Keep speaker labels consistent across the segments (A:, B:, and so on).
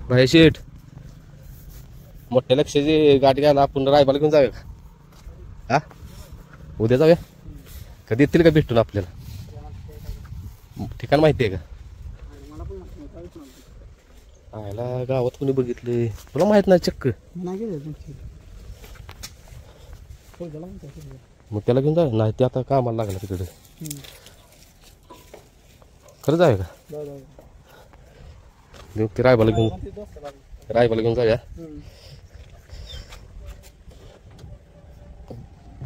A: भाई शेठ मोठ्या लक्षाची गाठी घ्यायला आपण रायबाला घेऊन जाऊया का? हा उद्या जाऊया. कधी येतील का भेटून आपल्याला? ठिकाण माहिती आहे का? आयला गावात कोणी बघितले तुला माहित नाही चक्क. मग त्याला घेऊन जा. नाही ते आता कामाला लागला तिकडे. खरं जाऊया का? ते रायबाला घेऊन जाऊया.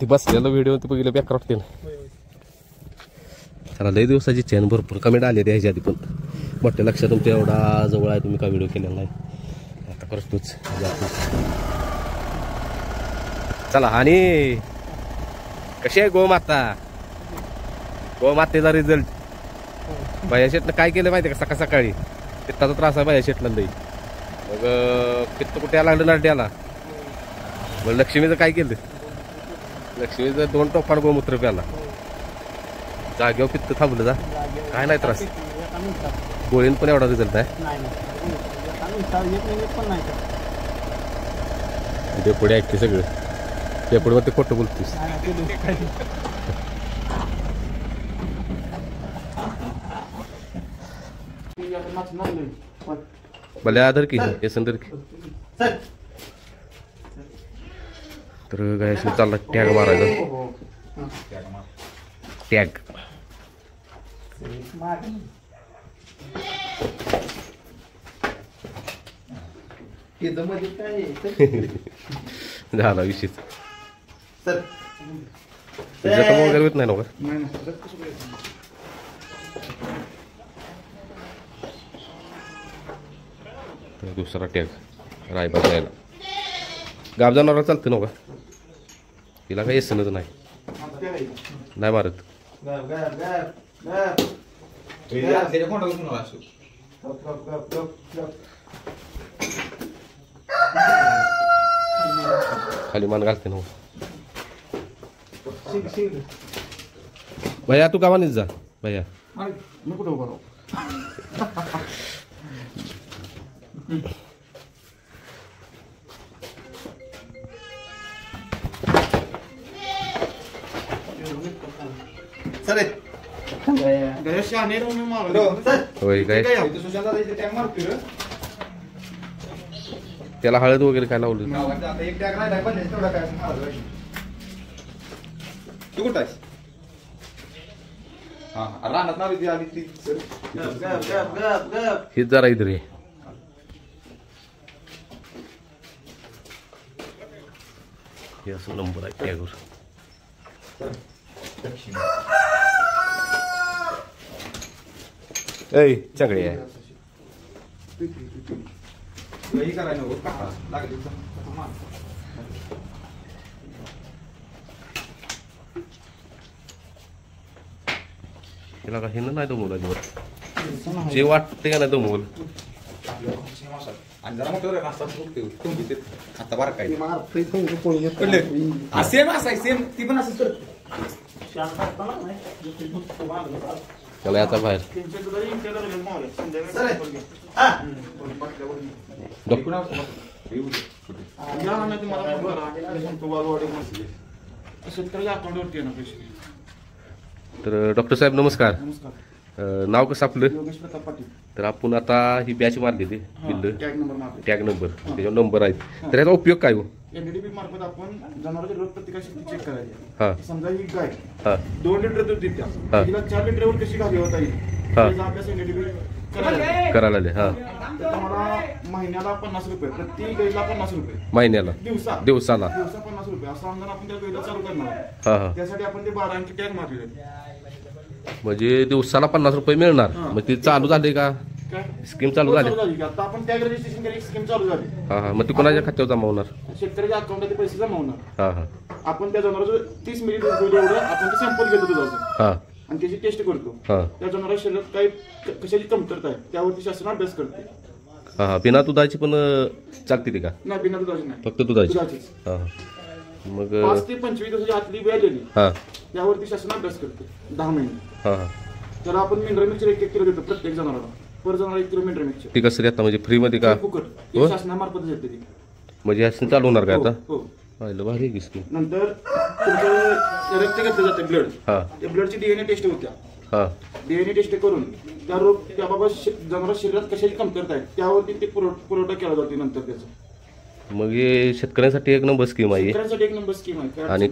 A: ते बसलेला व्हिडिओ ते बघितलं बेकार वाटते ना. चला लय दिवसाची चेन भरपूर कमेंट आले ह्याच्या आधी पण मोठ्या लक्षात तुमच्या एवढा जवळ आहे तुम्ही का व्हिडिओ केलेला नाही. आता करतोच. चला आणि कशी आहे गोमातेचा रिझल्ट? भैया शेटनं काय केलं माहिती का? सकाळी पित्ताचा त्रास आहे भैया शेटला लई. मग पित्त कुठे यायला लागलं नरड्याला. मग लक्ष्मीचं काय केलं? लक्ष्मीचं 2 टोपान गोमूत्र प्याला. जागेवर पित्त थांबलं जा. काय नाही त्रास. गोळीन पण एवढा रिझल्ट आहे. पुढे ऐकते सगळं. ते पुढे मग ते खोटं बोलतोस. भल्या आदर की येसंदर की. तर गाय चालला टॅग मारायचा. टॅग झाला विषय. वगैरे होत नाही ना का? दुसरा टॅग रायबा जायला गाव जाणार चालतं ना का? तिला काही येसनच नाही मारत. खाली मान घालते ना भैया. तू गावानीच जा भैया. त्याला हळद वगैरे काय लावलं?
B: तू कुठं आहेस?
A: हेच जरा इधर ये. हे असं नंबर आहे टॅगवर. ऐ चांगली आहे. तिला का हिनं नाही दमवलं अजिबात. जे वाटते का नाही दमवलं.
B: आणि जरा मोठं आता बारा काय सेम असाय ती पण असं
A: त्याला आता बाहेर तर डॉक्टर साहेब नमस्कार. नाव कसं आपलं? तर आपण आता ही बॅच मारलेली टॅग नंबर त्याच्यावर नंबर आहेत. तर याचा उपयोग काय हो?
C: एनडीबी मार्फत आपण जनावरांची रोगप्रतिकारशक्ती चेक करायची.
A: हा
C: समजा ही गाय 2 लिटर दूध देते. तिला 4 लिटरवर कशी घालवता येईल त्याचा अभ्यास एनडीबी
A: करायला.
C: तुम्हाला महिन्याला 50 रुपये, प्रति गायला 50 रुपये
A: महिन्याला, दिवसाला
C: 50 रुपये असं आमदार आपण त्या गायला चालू करणार. त्यासाठी आपण ते 12 अंकी टॅग मारलेले.
A: म्हणजे दिवसाला 50 रुपये मिळणार. मग ती चालू झाली का? स्कीम चालू झाली
C: आता आपण टॅग रजिस्ट्रेशन केली, स्कीम चालू झाली.
A: मग ती कोणाच्या खात्यावर जमा होणार?
C: शेतकऱ्याच्या अकाउंटमध्ये पैसे जमा होणार. आपण त्या जनावराचं 30 मिली दूध एवढं आपण ते सॅम्पल घेतो दुधाचं आणि त्याची टेस्ट करतो. त्या जनावराच्या शरीरात काही कशाची कमतरता आहे त्यावरती शासन अभ्यास करते.
A: बिना दुधाची पण चालते ती का?
C: नाही, बिना दुधाची नाही,
A: फक्त दुधाची. मग
C: 5 ते 25 दिवसाची आतली वेळ आलेली त्यावरती शासन अभ्यास करते 10 महिने. तर आपण मिनरल मिक्सर 1 किलो देतो प्रत्येक जनावराला. पर जनावर 1 किलो मेंढर मिक्सचर
A: ती कसं देता म्हणजे फ्रीमध्ये का
C: फुकट
A: हो?
C: शासनामार्फत येते ती.
A: म्हणजे असं चालू होणार का आता
C: हो.
A: पाहिलं भारी आहे की स्कीम.
C: नंतर तुमचं रक्त घेतलं जातं ब्लड,
A: हां
C: त्या ब्लडची DNA टेस्ट होत्या.
A: हां
C: DNA टेस्ट करून त्या रोग त्या बाबा जनावर शरीरात कशाची कमतरता आहे त्यावरती ते पुरवठा केला जातो नंतर त्याचा.
A: मग हे शेतकऱ्यांसाठी एक नंबर स्कीम आहे.
C: शेतकऱ्यांसाठी एक नंबर स्कीम आहे.
A: आणि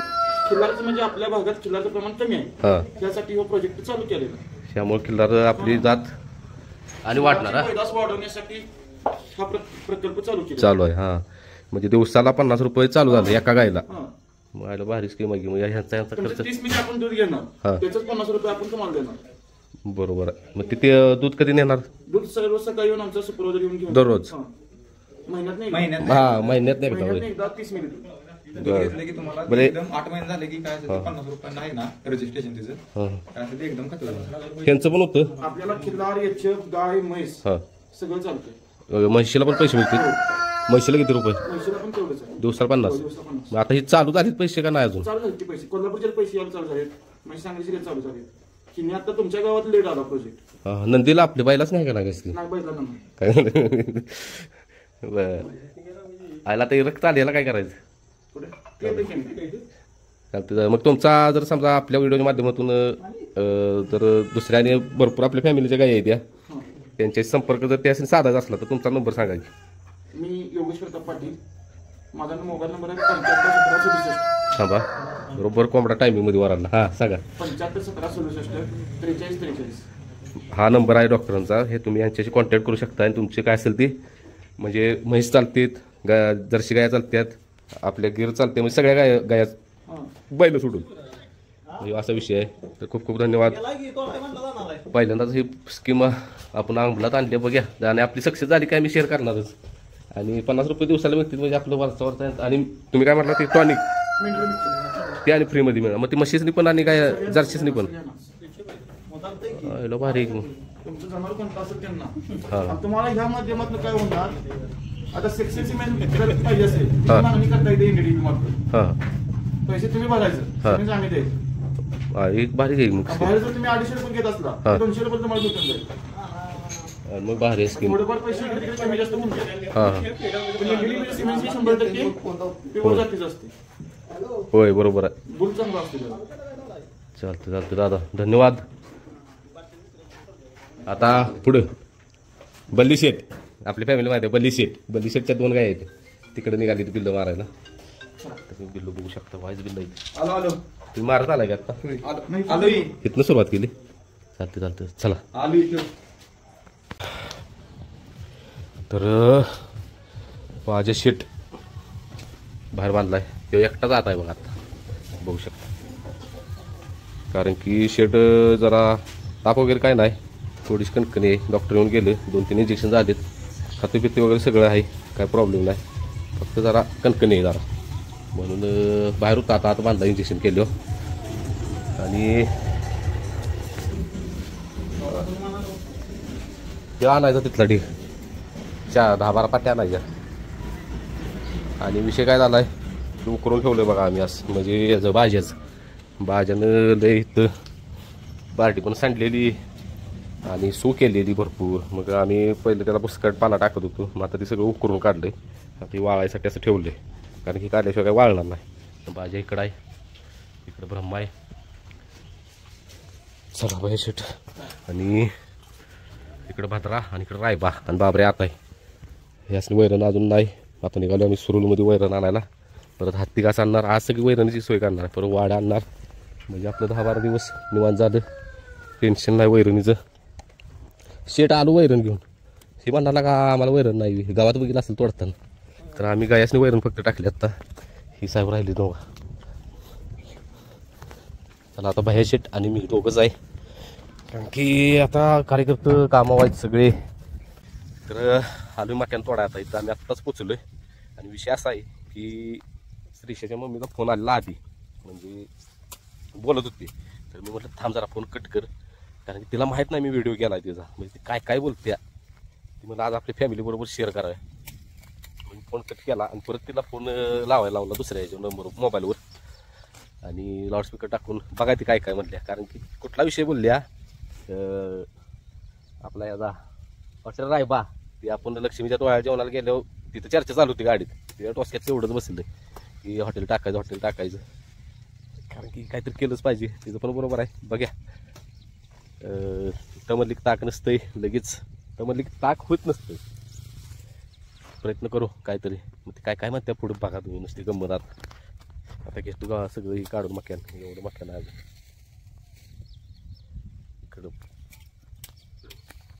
C: खिल्लारचं म्हणजे आपल्या भागात खिल्लारचं प्रमाण कमी आहे,
A: हां
C: त्यासाठी हा प्रोजेक्ट चालू केलेला आहे.
A: त्यामुळे किल्लार आपली जात आणि वाढणार हा?
C: पैदास वाढवण्यासाठी हा प्रकल्प चालू केला.
A: चालू आहे हां. म्हणजे दिवसाला 50 रुपये चालू झाले एका गायला.
C: हा.
A: मग भारी स्कीम आहे की म्हणजे ह्यांचा
C: तुमचं
A: खर्च
C: 30 मिनिट आपण दूध घेणार,
A: हा.
C: त्याच्याच 50 रुपये आपण तुम्हाला देणार.
A: बरोबर आहे. मग तिथे दूध कधी नेणार
C: दूध सर्व सकाळी येऊन आमचा सुपरवायझर येऊन घेऊन
A: दररोज?
C: हा. महिन्यात नाही
B: महिन्यात
A: हा महिन्यात नाही
C: महिन्यात
A: का?
C: एकदा 30 मिनिट.
B: दूध घेतलं की तुम्हाला
A: बरे.
B: एकदम 8 महिने झाले की काय असेल ते 50 रुपयांना आहे ना रजिस्ट्रेशन तिचं
A: हां
B: काय असेल ते एकदम खर्च झालं.
A: ह्यांचं पण होतं
C: आपल्याला खिल्लार, एचएफ, गाय, म्हैस
A: हां.
C: सगळं चालतंय.
A: म्हशीला पण पैसे मिळतील. म्हशीला किती रुपये?
C: म्हशीला पण तेवढंच आहे.
A: दिवसाला 50.
C: दिवसा 50.
A: मग आता हे चालू झालीत पैसे का नाही अजून?
C: चालू झाले ते पैसे, कोल्हापूरचे पैसे यायला चालू झालेत, म्हणजे सांगलीचे रेट चालू झाले. किनी आता तुमच्या गावात लेट आला प्रोजेक्ट.
A: हां नंदीला आपल्या बायलाच नाही का ना कसली
C: नाही बैठला ना.
A: काय बरं आयला ते रक्त आलेला काय करायचं?
C: पुढे ते देखील.
A: चालतं. मग तुमचा जर समजा आपल्या व्हिडिओच्या माध्यमातून जर दुसऱ्याने भरपूर आपल्या फॅमिलीच्या गायी आहेत त्या
C: हा.
A: त्यांच्याशी संपर्क जर त्याशी साधायचा असला तर तुमचा नंबर सांगा की.
C: मी योगेश प्रताप पाटील, माझा मोबाईल नंबर आहे 75 17 67.
A: थांबा बरोबर कोंबडा टायमिंगमध्ये वरांना हां सांगा.
C: 75 17 67 43 43.
A: हा नंबर आहे डॉक्टरांचा. हे तुम्ही यांच्याशी कॉन्टॅक्ट करू शकता आणि तुमचे काय असेल ते म्हणजे म्हैस चालतात, जर्सी गाया चालतात, आपल्या गिर चालते, म्हणजे सगळ्या गाया
C: हा.
A: बैल सोडून म्हणजे असा विषय आहे. तर खूप खूप धन्यवाद. पहिल्यांदाच ही स्कीम आपण अंमलात आणली बघ्या आणि आपली सक्सेस झाली काय मी शेअर करणारच. आणि 50 रुपये दिवसाला मिळतील म्हणजे आपलं वरचा. आणि तुम्ही काय म्हटलं ते टॉनिक
C: मेंढर मिक्सचर.
A: ते आणि फ्रीमध्ये मिळणार. मग ती म्हशीसनी पण आणि काय जर्सीसनी पण भारी आहे की मग.
C: तुमचं जनावर कोणतं असेल त्यांना.
A: हा.
C: आणि तुम्हाला ह्या माध्यमातून काय होणार, आता सक्सेस जर पाहिजे असेल
A: हा.
C: ती मागणी करता येते NDDP मार्फत.
A: हां
C: पैसे तुम्ही भरायचं,
A: हा.
C: तुम्ही आम्ही द्यायचं.
A: एक भारी आहे मग.
C: बाहेर जर तुम्ही 250 रुपये घेत असला
A: हा.
C: 200 रुपये तुम्हाला भेटून जाईल.
A: आणि मग भारी आहे स्कीम.
C: थोडेफार पैसे इकडे तिकडे कमी जास्त होऊन जाईल.
A: हां हां
C: पण NDDP सिमेंटची 100% प्युअर जातीच असते.
A: होय बरोबर आहे.
C: बुल चांगला असते त्याला.
A: चालतं चालतं दादा धन्यवाद. आता पुढं बल्ली शेट आपली फॅमिली माहिती आहे. बल्ली शेटच्या 2 गाय आहेत तिकडे निघाली ती बिल्ल मारायला. तुम्ही बिल्ल बघू शकता वाईज बिल्ल आहे.
B: आलो
A: तुम्ही मारत आलाय का आता?
B: आलो
A: इथनं सुरुवात केली. चालतं चला.
B: आलो इथं.
A: तर माझे शेट बाहेर बांधलाय तो एकटा जात आहे बघा आता बघू शकता. कारण की शेट जरा ताप वगैरे काय नाही, थोडीशी कणकणी आहे. डॉक्टर येऊन गेले, 2-3 इंजेक्शन झालेत, खातेपिते वगैरे सगळं आहे, काय प्रॉब्लेम नाही. फक्त जरा कणकणी आहे जरा म्हणून बाहेर होता. आता बांधला इंजेक्शन केलं आणि ते आणायचा तिथला ढीग 10-12 पाट्या आणायच्या. आणि विषय काय झाला आहे उकरून ठेवलं बघा आम्ही असं म्हणजे याचं भाज्यानं लय इथं बार्टी पण सांडलेली आणि सू केलेली भरपूर. मग आम्ही पहिलं त्याला बुसकट पाला टाकत होतो, मग आता ते सगळं उकरून काढलंय. आता ते वाळायसाठी असं ठेवलंय कारण की काढल्याशिवाय काय वाळणार नाही. भाज्या इकडं आहे, इकडं ब्रह्मा आहे. चला बाय शेट. आणि इकडं भाद्रा आणि इकडं रायबा आणि बाबरे आता आहे. यासनी वैरण अजून नाही. आता निघालो आम्ही सुरुलमध्ये वैरण आणायला. परत हत्ती घास आणणार, आज सगळी वैरणीची सोय करणार. परत वाडा आणणार म्हणजे आपलं 10-12 दिवस निवांत झालं, टेन्शन नाही वैरणीचं. शेट आलो वैरण घेऊन. हे म्हणाला का आम्हाला वैरण नाही, गावात बघितलं असेल तोडताना. तर आम्ही गायासनी वैरण फक्त टाकली आत्ता. ही साहेब राहिली दोघं. चला आता बाहेर शेट आणि मी दोघंच आहे कारण की आता कार्यकर्ते कामं व्हायचे सगळे. तर आलो मक्यान तोडा. आता इथं आम्ही आत्ताच पोचलोय. आणि विषय असा आहे की श्रीशाच्या मम्मीचा फोन आलेला आधी, म्हणजे बोलत होती. तर मी म्हटलं थांब जरा फोन कट कर, कारण की तिला माहीत नाही मी व्हिडिओ केला आहे तिचा, म्हणजे ती काय बोलते ती मला आज आपल्या फॅमिलीबरोबर शेअर करावे. मी फोन कट केला आणि परत तिला फोन लावायला लावला दुसऱ्या याच्या नंबर मोबाईलवर आणि लाऊडस्पीकर टाकून बघा ती काय म्हटल्या. कारण की कुठला विषय बोलल्या आपला याचा हॉटेल रायबा ती आपण लक्ष्मीच्या डोळ्या जेवणाला गेलो तिथं चर्चा चालू होती गाडीत तिच्या टोसक्यात एवढंच बसलं की हॉटेल टाकायचं कारण की काहीतरी केलंच पाहिजे तिथं पण बरोबर आहे बघ्या तमरलिक ताक नसतंय लगेच तमरलिक ताक होत नसतं प्रयत्न करू काहीतरी मग ते काय म्हणते पुढे बघा तुम्ही नुसते गंमतदार आता घेतो का सगळं हे काढून मक्यान एवढं मक्यान आज इकडं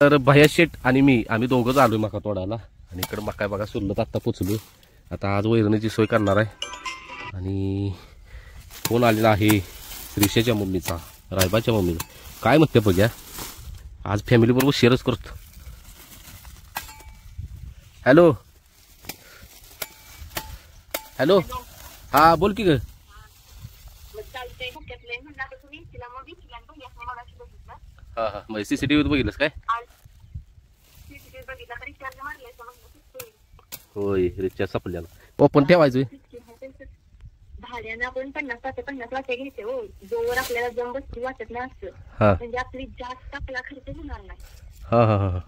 A: तर भैया शेठ आणि मी आम्ही दोघंच आलोय मका तोडायला आणि इकडं मका बघा सुरलत आत्ता पोचलो आता आज वैरणीची सोय करणार आहे आणि फोन आलेला आहे श्रीषाच्या मम्मीचा रायबाच्या मम्मीचा काय म्हणते बघ्या आज फॅमिली बरोबर शेअरच करतो हॅलो हॅलो हा बोल की ग हा हा मग CCTV बघितलंस काय होय रिचार्ज संपल्याला ओपन ठेवायचं
D: भाड्यानं आपण 50 वाटे घ्यायचे हो जोवर आपल्याला जम बसती वाटत नाही असतं म्हणजे आपली जास्त आपला खर्च होणार नाही
A: हा हा हा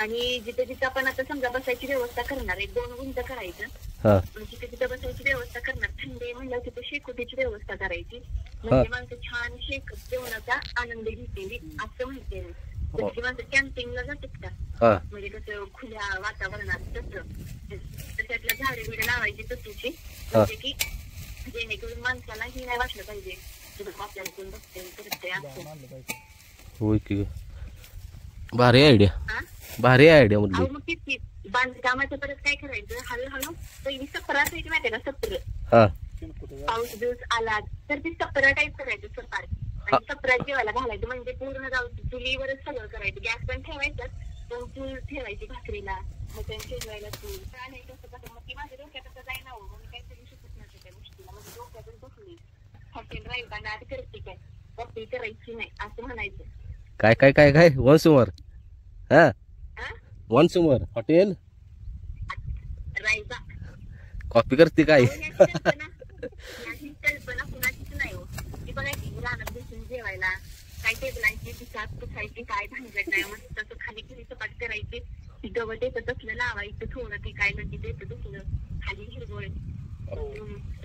D: आणि जिथे जिथे आपण आता समजा बसायची व्यवस्था करणार 1-2 गुंठ करायचं जिथे जिथे बसायची व्यवस्था करणार थंडी म्हणल्यावर तिथे शेकोटीची व्यवस्था करायची म्हणजे माणसं छान शेकत जेवणाचा आनंद घेतली असं म्हणते मी माणसं कॅम्पिंगला जातात का म्हणजे कसं खुल्या वातावरणात तसं त्यातल्या झाडे बिडे लावायची तशीची म्हणजे की जेणेकरून माणसाला ही नाही वाटलं पाहिजे आपल्याला कोण बघते करते असं
A: होय की भारी आयडिया भारी आयडिया म्हणली
D: मग ती बांधकामाचं परत काय करायचं हळूहळू पहिली सपरा असायची माहिती का सत्र पाऊस दिवस आला तर ती सपरा टाईप करायचं सपार आणि सपरा जेवायला घालायचं म्हणजे पूर्ण जाऊ चुलीवरच सगळं करायचं गॅस पण ठेवायचं पण चूल ठेवायची भाकरीला मग त्यांनी शिजवायला चूल नाही कसं कसं मग ती माझ्या डोक्यात असं जाय ना मी काही करू शकत नव्हते त्या गोष्टीला म्हणजे डोक्यातून बसली हॉटेल राहिला नाद करते काय कॉपी करायची नाही असं म्हणायचं
A: काय काय काय काय once more once more hotel
D: रायबा
A: कॉपी करते काय
D: कल्पना कुणाचीच नाही हो ती बघायची रानात बसून जेवायला काय टेबलांची पिसात पुसायची काय भांगत नाही मग तसं खाली खाली सपाट करायची ती गवत येतं तसलं लावायचं थोडं ते काय म्हणजे येतं तसलं खाली हिरवळ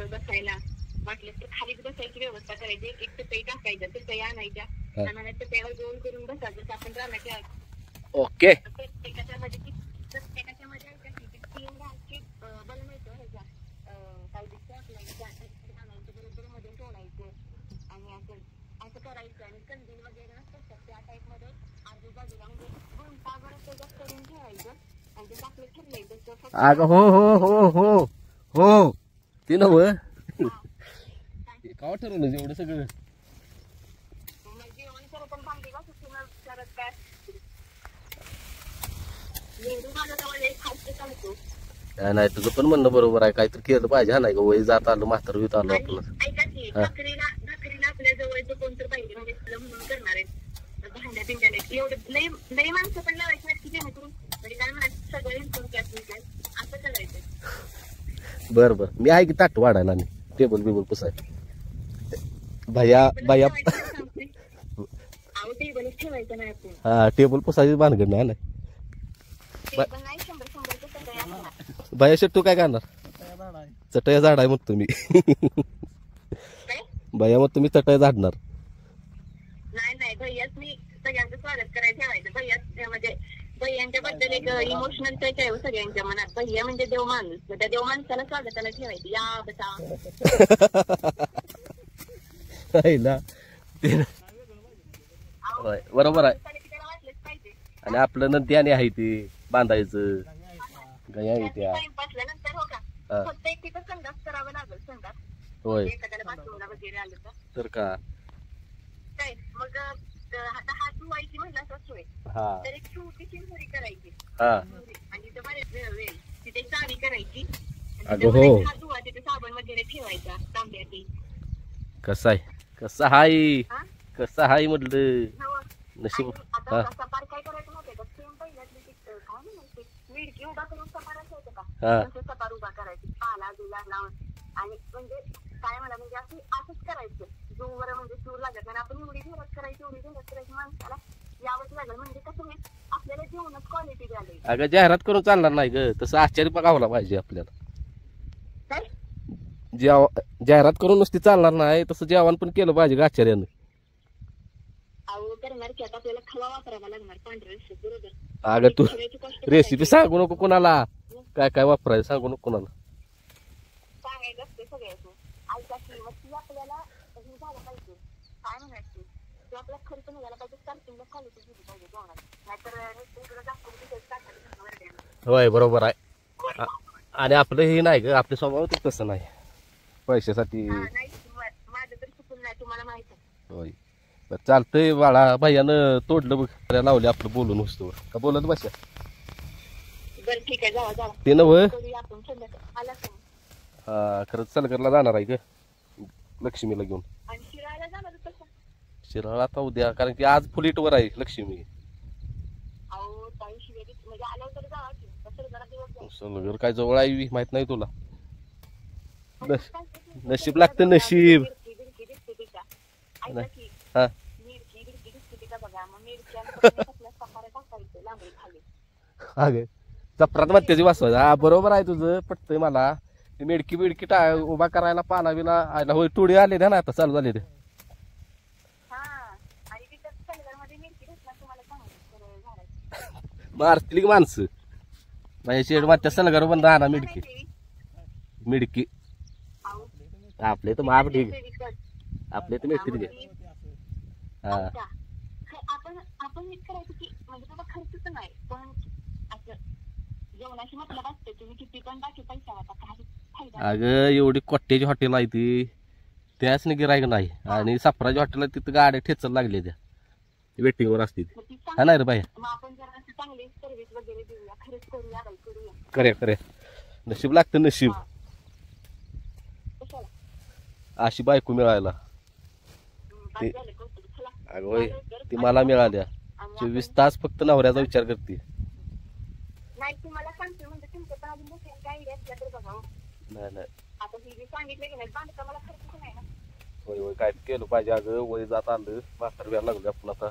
D: बसायला वाटलं तर खालीच बसायची व्यवस्था करायची एक चटई टाकायच्या चटई आणायच्या आणि चटईवर गोल करून बसायचं आपण रानाच्या
A: ओके
D: प्रत्येकाच्या मध्ये 3 रानचे बल मिळतो ह्याच्या काही बरोबर मध्ये तोडायचं आणि असं करायचं आणि कंदील वगैरे नसतात त्या टाईप मध्ये आजूबाजूला म्हणजे गुंतावर त्याच्यात करून ठेवायचं आणि ते टाकलं ठरलंय
A: अगं हो हो हो हो हो ते नव का ठरवलं एवढं सगळं
D: जेवण करत पण भांडी वाजून करत काय
A: नाही तुझं पण म्हणणं बरोबर आहे काहीतरी केलं पाहिजे हा नाही का वय जात आलं म्हातार होत आलो आपण
D: भाकरीला आपल्या जवळचं कोणतं पाहिजे म्हणजे म्हणून करणार आहे भांड्या पिंड्याला एवढं लई माणसं पण लावायची नाही की जेणेकरून म्हणजे काय म्हणायचं सगळे असं करायचं
A: बर बर मी आहे की ताट वाढायला आणि टेबल बिबल पुसाय भैया भैया
D: टेबलच ठेवायचं नाही आपण
A: हा टेबल पुसायची भानगड नाही ना भैया शेट तू काय करणार चटया झाड आहे मग तुम्ही भैया मग तुम्ही चटया झाडणार
D: नाही भैयाच मी सगळ्यांचं स्वागत करायला ठेवायचं भैया म्हणजे भैयांच्या बद्दल एक इमोशनल टच आहे सगळ्यांच्या मनात भैया म्हणजे देव माणूस त्या देव माणसाला स्वागताला ठेवायचं या बसा
A: बरोबर आहे आणि आपलं नंतर आणि आहे ते बांधायचं गया येत्या
D: टाइमपासल्यानंतर हो का फक्त एक तिथं संडास करावं लागेल संडास
A: होय
D: एखाद्याला बाथरूमला वगैरे आलं
A: तर का
D: काय मग आता हात धुवायची म्हणलं असं सोय तर एक छोटीशी मुरी करायची आणि तिथं बरेच वेळ तिथे चावी करायची हात धुवा तिथे साबण वगैरे ठेवायचा तांब्याची
A: कसं आहे कसं आहे म्हटलं नशीब
D: सपार काय करायचं माहितीये का सेम पहिल्यातली काय म्हणायची विडकी उभा करून सपार असायचं का तसं सपार उभा करायची पाला दुला लावून आणि म्हणजे काय म्हणा म्हणजे असंच करायचं जोवर म्हणजे सूर लागत आणि आपण एवढी घरात करायची माणसाला यावंच लागेल म्हणजे कसं मी आपल्याला जेवणच क्वालिटी द्यायला.
A: अगं जाहिरात करून चालणार नाही ग, तसं आश्चर्य बघावला पाहिजे आपल्याला.
D: काय
A: जाहिरात करून नुसती चालणार नाही, तसं जेवण पण केलं पाहिजे ग आश्चर्यानं.
D: अहो करणार की आता आपल्याला खवा वापरावा लागणार पांढऱ्या रस्स्यात, बरोबर.
A: अगं तू
D: खव्याची कॉस्ट
A: रेसिपी सांगू नको कोणाला, काय काय वापरायचं सांगू नको कोणाला.
D: सांगायचं असते सगळ्याचं. ऐका की मग ती आपल्याला हे झालं पाहिजे, काय म्हणायचं तो आपला खर्च निघाला पाहिजे. स्टार्टिंगला क्वालिटी दिली पाहिजे जेवणाला, नाहीतर इकडे दाखवून तिथे टाकायचं.
A: होय बरोबर आहे. आणि आपलं हे नाही ग, आपल्या स्वभाव तर तसं नाही पैशासाठी.
D: नाही माझं तर चुकून नाही, तुम्हाला माहित आहे.
A: होय बरं चालतंय बाळा, भैयानं तोडलं बघ, लावले आपलं बोलून वस्तूवर का बोलत बसा.
D: बरं ठीक आहे, जावा जावा.
A: ते नव
D: करूया आपण संध्याकाळी. आला का?
A: हा खरंच सलगरला जाणार आहे ग लक्ष्मीला घेऊन.
D: आणि शिरायला जाणार तसं.
A: शिराळा आता उद्या, कारण की आज फुलीटवर आहे लक्ष्मी.
D: अहो ताई शिवाय म्हणजे आल्यावर तर जावा की, कसं जरा दिवस जाऊ.
A: सलगर काय जवळ आहे माहित नाही तुला. नशीब लागतं नशीब.
D: मिरची बिरची दिसते तिच्या. ऐका की
A: हा
D: मिरची बिरची दिसते तिच्या बघा, मग मिरची आणि आपल्या सफाऱ्या टाकायचं लांबडी खाली.
A: अगे चपरात मत्याची वाचवायचं. हा बरोबर आहे तुझं, पटतंय मला. ती मेडकी बिडकी उभा करायला पाला बिला आयला होय, टोळी आले ना आता चालू झाले ते.
D: हा आणि तिथं सलगरमध्ये मिरची दिसणार तुम्हाला चांगलं झाडायचं.
A: मारतील की माणसं माझ्या शेड मात्या सलगर बंद राहणार मिडकी मिडकी. आपले तर माप ठीक, आपले तर मिळतील की. हा
D: आपण आपण हेच करायचं की म्हणजे बाबा खर्च नाही, पण असं जेवणाशी मतलब असते. तुम्ही किती पण बाकी पैसा आता काही फायदा.
A: अगं एवढी कोट्याची हॉटेल आहे ती, त्याच गिरायक नाही. आणि सफराची हॉटेल तिथं गाड्या ठेचत लागले त्या वेटिंगवर असते ती. हा नाही रे बाई,
D: मग आपण जरा असं चांगली सर्व्हिस वगैरे देऊया, खरंच करूया बाई करूया.
A: करे नशीब लागतं नशीब.
D: कशाला
A: अशी बायको मिळायला.
D: काय झालं कौतुक चला.
A: अगं होय ती मला मिळाल्या. 24 तास फक्त नवऱ्याचा विचार करते.
D: नाही तुम्हाला सांगते म्हणजे तुमचं पण अजून दुसऱ्या काय आयडिया असल्या तर बघा.
A: नाही
D: आता ही जी सांगितलं की नाही बांधकामाला खर्च नाही ना.
A: होय होय काय केलं पाहिजे. अगं वय जात आलं, म्हातार व्यायला लागलं आपण आता.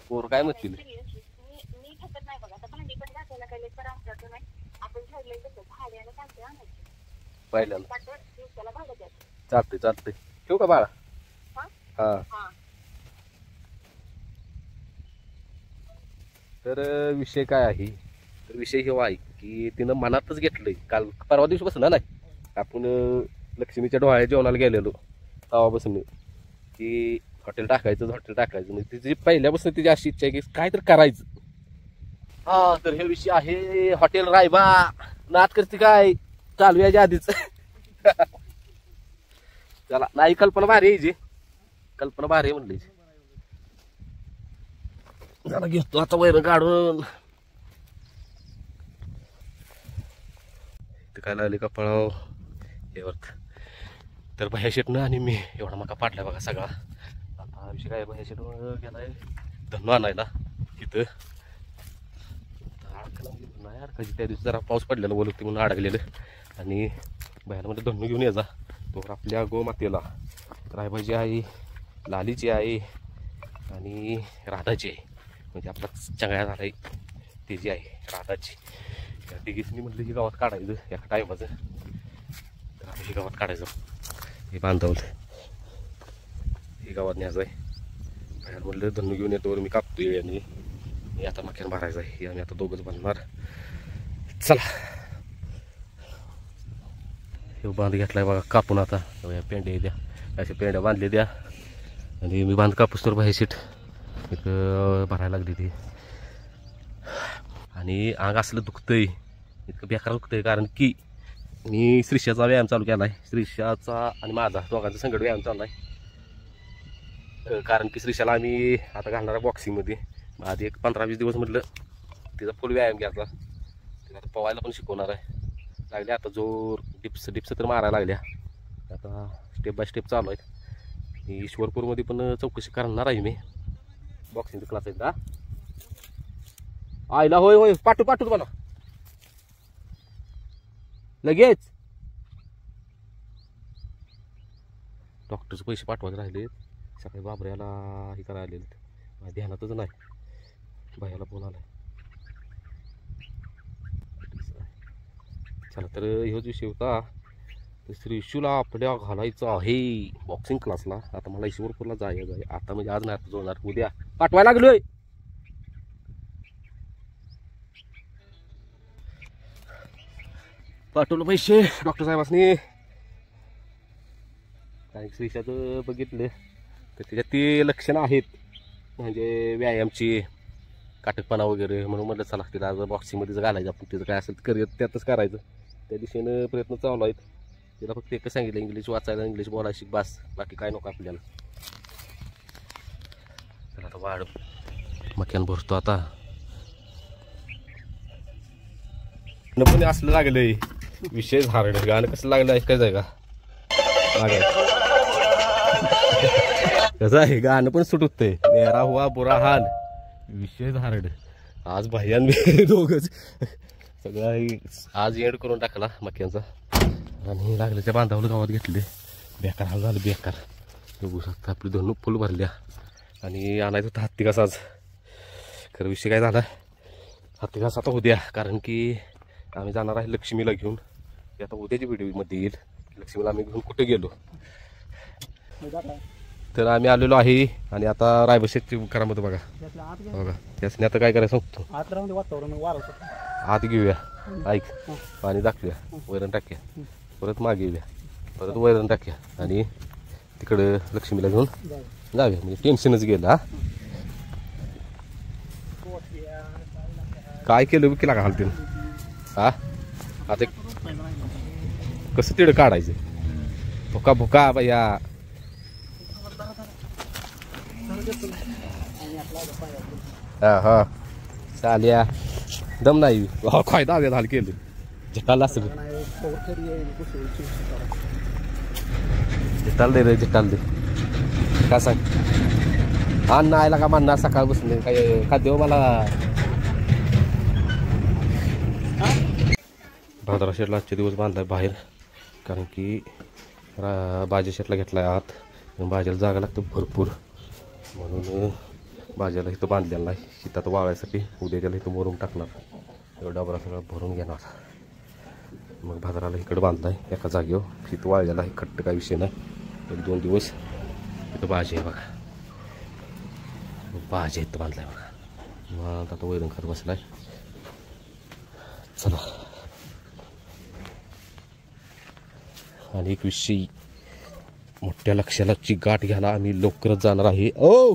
A: पोर काय म्हणतील.
D: मी थकत नाही बघा. आता भांडी पण घासायला काही लेकर असल्याचं नाही. आपण ठरलंय तसं भाड्याला सांगते आणायचं
A: पहिल्यांदा.
D: दिवसाला भाडं द्यायचं.
A: चालतंय ठेवू का बाळा. हा
D: हा
A: तर विषय काय आहे, तर विषय हे आहे की तिनं मनातच घेतलंय. काल परवा दिवशी बसला नाही आपण लक्ष्मीच्या डोहाळ्या जेवणाला गेलेलो तेव्हापासून की हॉटेल टाकायचं म्हणजे तिची पहिल्यापासून तिची अशी इच्छा आहे की काय तर करायचं. हा तर हे विषय आहे हॉटेल रायबा. नाद करते काय चालू याच्या आधीच. चला नाही कल्पना भारी आहे जी, कल्पना भारी आहे म्हणली. जरा घेतो आता वैरण काढून. ते काय लागले कपाळाव यावर. तर भैया शेटनं आणि मी एवढा मका पाडलाय बघा सगळा. आता विषय काय भैया शेट गेलाय धन्नो आणायला तिथं. नाही यार कधी त्या दिवशी जरा पाऊस पडलेला बोलत म्हणून अडकलेलं. आणि भैयाला म्हणजे धन्नो घेऊन यायचा तो आपल्या गोमातेला. रायबाची आई, लालीची आई आणि राधाची आई, म्हणजे आपला चंगळ्या झालाय त्याची आई राधाची. त्या तिघीसनी म्हटलं की गावात काढायचं एका टायमाचं. तर आम्ही गावात काढायचं. हे बांधवलं हे गावात न्यायचं आहे. बाहेर म्हटलं धन्नू घेऊन येतो मी कापतोय आणि मी आता मक्यान भरायचं आहे. हे आम्ही आता दोघंच बांधणार. चला हे बांध घेतलाय बघा कापून. आता पेंड्या द्या, अशा पेंड्या बांधले द्या. आणि मी बांध कापूस तर बाहेर सीट एक भरायला लागली ती. आणि अंग असलं दुखतंय, इतकं बेकार दुखतंय कारण की मी श्रीषाचा व्यायाम चालू केला आहे. श्रीषाचा आणि माझा दोघांचा संकट व्यायाम चालू आहे. कारण की श्रीषाला आम्ही आता घालणार आहे बॉक्सिंगमध्ये. आधी एक 15-20 दिवस म्हटलं तिचा फुल व्यायाम घ्यायचा. तिला आता पवायला पण शिकवणार आहे. लागले आता जोर डिप्स तर मारायला लागल्या. आता स्टेप बाय स्टेप चालू आहेत. ईश्वरपूरमध्ये पण चौकशी करणार आहे मी बॉक्सिंगचा क्लास आहेत. आईला होय पाठवू तुम्हाला लगेच. डॉक्टरचे पैसे पाठवायचे राहिले. सकाळी बाबऱ्याला हे करायला आलेले ध्यानातच नाही. भैयाला फोन आलाय. चला तर ह्योच विषय होता. तर श्रीशूला आपल्या घालायचं आहे बॉक्सिंग क्लासला. आता मला ईश्वरपूरला जायचं आहे आता, म्हणजे आज नाही आता जोडणार, उद्या पाठवायला लागलोय. पाठवलं पैसे डॉक्टर साहेबांनी. काही श्रीशाचं बघितलं तर त्याच्यात ती लक्षणं आहेत, म्हणजे व्यायामची, काटकपणा वगैरे. म्हणून म्हटलं चला तिला आज बॉक्सिंगमध्येच घालायचं आपण. तिचं काय असेल करिअर त्यातच करायचं. त्या दिशेनं प्रयत्न चालू आहेत. तिला फक्त एकच सांगितलं, इंग्लिश वाचायला, इंग्लिश बोलायला शिक, बस, बाकी काय नको आपल्याला. तर आता वाढ मक्यान भरतो आता. पण असलं लागलंय विषय झारड. गाणं कसं लागलं ऐकायचं आहे का? कसं आहे गाणं पण सुटतंय. मेरा हुआ बुरा हाल, विषय झारड. आज भैयान दोघच सगळं आज एंड करून टाकला मक्यांचा. आणि लागल्याच्या बांधावलं गावात घेतले. बेकार हाल झालं, बेकार. बघू शकता आपली दोन फुल भरल्या. आणि आणायचं होतं हत्ती घास आज. खरं विषय काय झाला, हत्ती घास आता उद्या, कारण की आम्ही जाणार आहे लक्ष्मीला घेऊन. ते आता उद्याच्या व्हिडिओमध्ये येईल. लक्ष्मीला आम्ही घेऊन कुठे गेलो. तर आम्ही आलेलो आहे आणि आता रायबशेटची घरामध्ये बघा बघा त्यासने आता काय करायचं सांगतो. आत घेऊया, ऐक, पाणी दाखवूया, वैरण टाक्या, परत मागे येऊया, परत वैरण टाक्या आणि तिकडं लक्ष्मीला घेऊन जाऊया. म्हणजे टेन्शनच गेलं. हा काय केलं केला का हालतीन. हा आता कसं तिकडं काढायचं. भुका भुका भैया. हा हा चाल्या दम नाही. काय दाव्यात हाल केलं झटाला असं. झटाल दे रे, झटाल दे. काय सांग अन्न आयला का म्हणणार सकाळ बसले काय खाद्य मला. भादरा शेटला आजचे दिवस बांधलाय बाहेर, कारण की भाज्या शेटला घेतलाय आत. भाज्याला जागा लागतं भरपूर, म्हणून भाज्याला इथं बांधलेला नाही. शेतात वाळायसाठी उद्या त्याला इथं मोरून टाकणार. एवढा डबरा सगळं भरून घेणार. मग भादराला इकडं बांधलाय एका जागेवर. तिथं वाळलेला आहे खट्ट, काय विषय नाही. 1-2 दिवस इथं भाजी आहे बघा, भाजी इथं बांधलाय बघा. मग आता वैरण खात बसलाय. चला आणि एक विषयी मोठ्या लक्ष्यालाची गाठ घ्यायला आम्ही लवकरच जाणार आहे. ओ